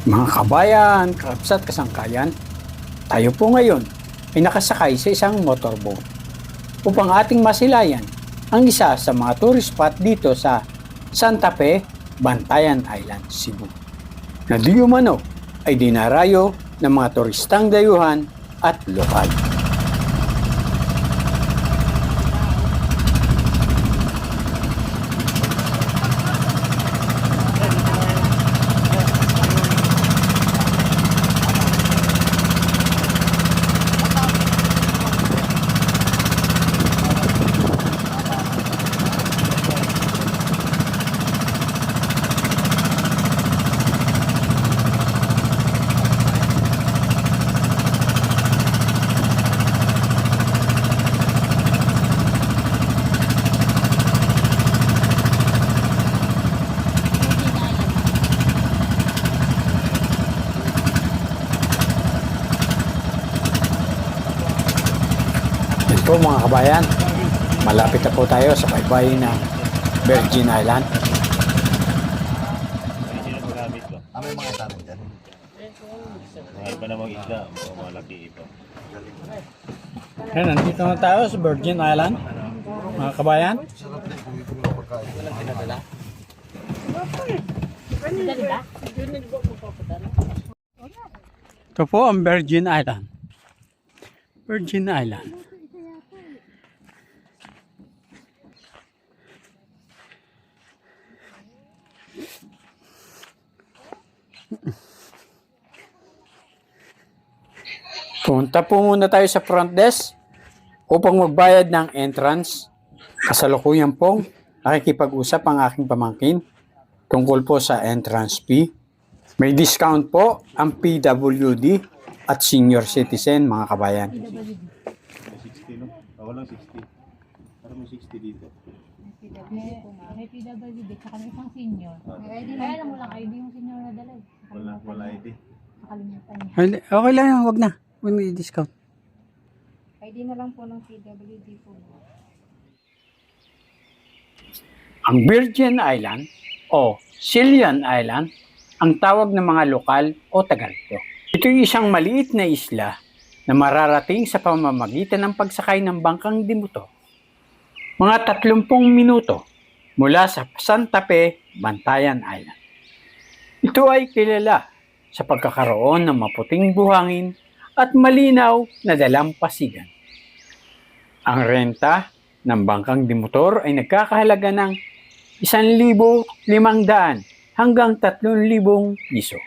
Mga kabayan, kakabsat, kasangkayan, tayo po ngayon ay nakasakay sa isang motorboat upang ating masilayan ang isa sa mga tourist spot dito sa Santa Fe, Bantayan Island, Cebu. Na di umano ay dinarayo ng mga turistang dayuhan at lokal. Po mga kabayan, malapit na po tayo sa baybayin ng Virgin Island. May mga tanong dyan. Mahal pa namang isda, malaki ito. Ayan, nandito na tayo sa Virgin Island, mga kabayan. Ito po ang Virgin Island. Virgin Island. Punta po muna tayo sa front desk upang magbayad ng entrance. Kasalukuyan pong nakikipag-usap ang aking pamangkin tungkol po sa entrance fee. May discount po ang PWD at senior citizen, mga kabayan. 60, no? Walang 60. Parang may 60 dito. May PWD, tsaka may isang senior. Kaya alam mo lang, ID yung senior na dala. Wala ID. Nakalimutan niya. Okay lang, wag na. Huwag na i-discount. ID na lang po ng PWD po. Ang Virgin Island o Silian Island ang tawag ng mga lokal o taga rito. Ito ay isang maliit na isla na mararating sa pamamagitan ng pagsakay ng bangkang dimotor. Mga 30 minuto mula sa Santa Fe, Bantayan Island. Ito ay kilala sa pagkakaroon ng maputing buhangin at malinaw na dalampasigan. Ang renta ng bangkang dimotor ay nagkakahalaga ng 1,500 hanggang 3,000 piso.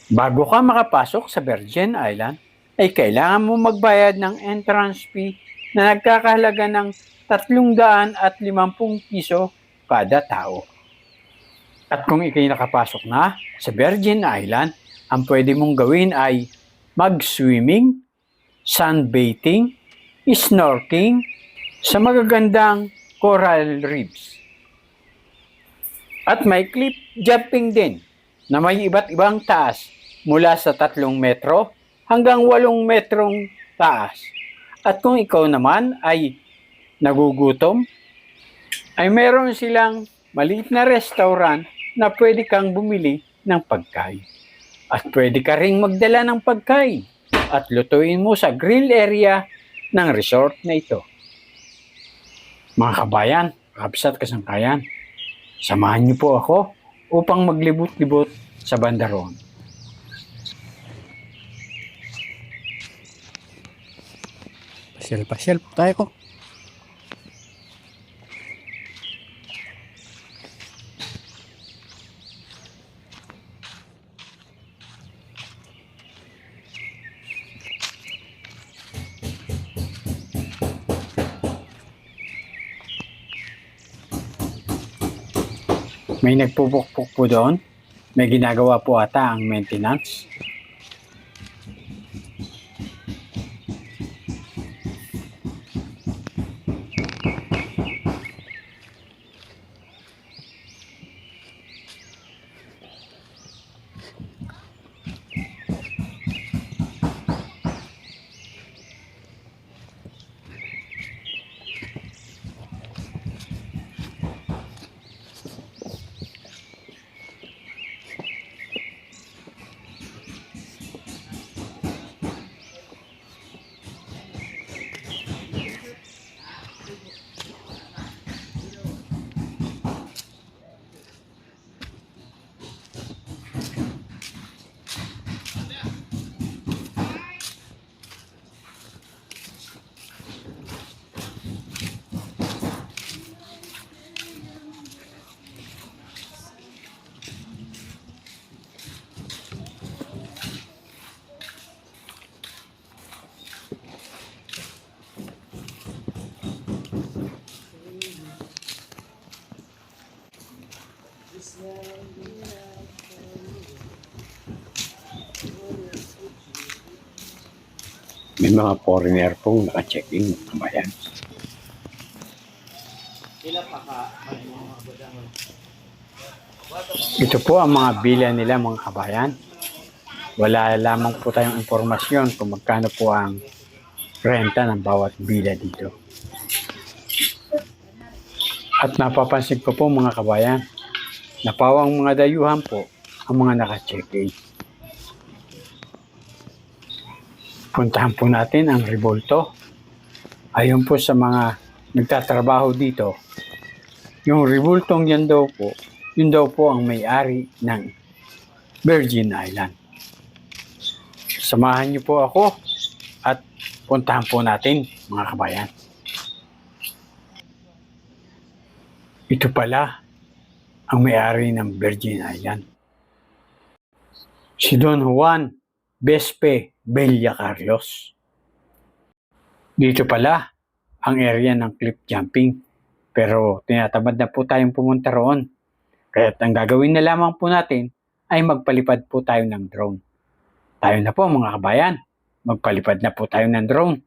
Bago ka makapasok sa Virgin Island, ay kailangan mo magbayad ng entrance fee na nagkakahalaga ng 350 piso kada tao. At kung ikay nakapasok na sa Virgin Island, ang pwede mong gawin ay mag-swimming, sunbathing, snorkeling sa magagandang coral reefs. At may cliff jumping din na may iba't ibang taas mula sa 3 metro hanggang 8 metrong taas. At kung ikaw naman ay nagugutom, ay meron silang maliit na restaurant na pwede kang bumili ng pagkain. At pwede ka ring magdala ng pagkain at lutuin mo sa grill area ng resort na ito. Mga kabayan, kakabsat, kasangkayan, samahan niyo po ako upang maglibot-libot sa bandaron. Pasyal-pasyal po tayo ko. May nagpupukpuk po doon. May ginagawa po ata ang maintenance. May mga foreigner pong naka-check-in, mga kabayan. Ito po ang mga bila nila, mga kabayan. Wala lamang po tayong impormasyon kung magkano po ang renta ng bawat bila dito. At napapansin ko po, mga kabayan, na pawang mga dayuhan po ang mga naka-check-in. Puntahan po natin ang Revolto. Ayon po sa mga nagtatrabaho dito, yung Revoltong yan daw po, yun daw po ang may-ari ng Virgin Island. Samahan niyo po ako at puntahan po natin, mga kabayan. Ito pala ang may-ari ng Virgin Island. Si Don Juan Bespe Bella Carlos. Dito pala ang area ng cliff jumping. Pero tinatamad na po tayong pumunta roon. Kaya ang gagawin na lamang po natin ay magpalipad po tayo ng drone. Tayo na po, mga kabayan. Magpalipad na po tayo ng drone.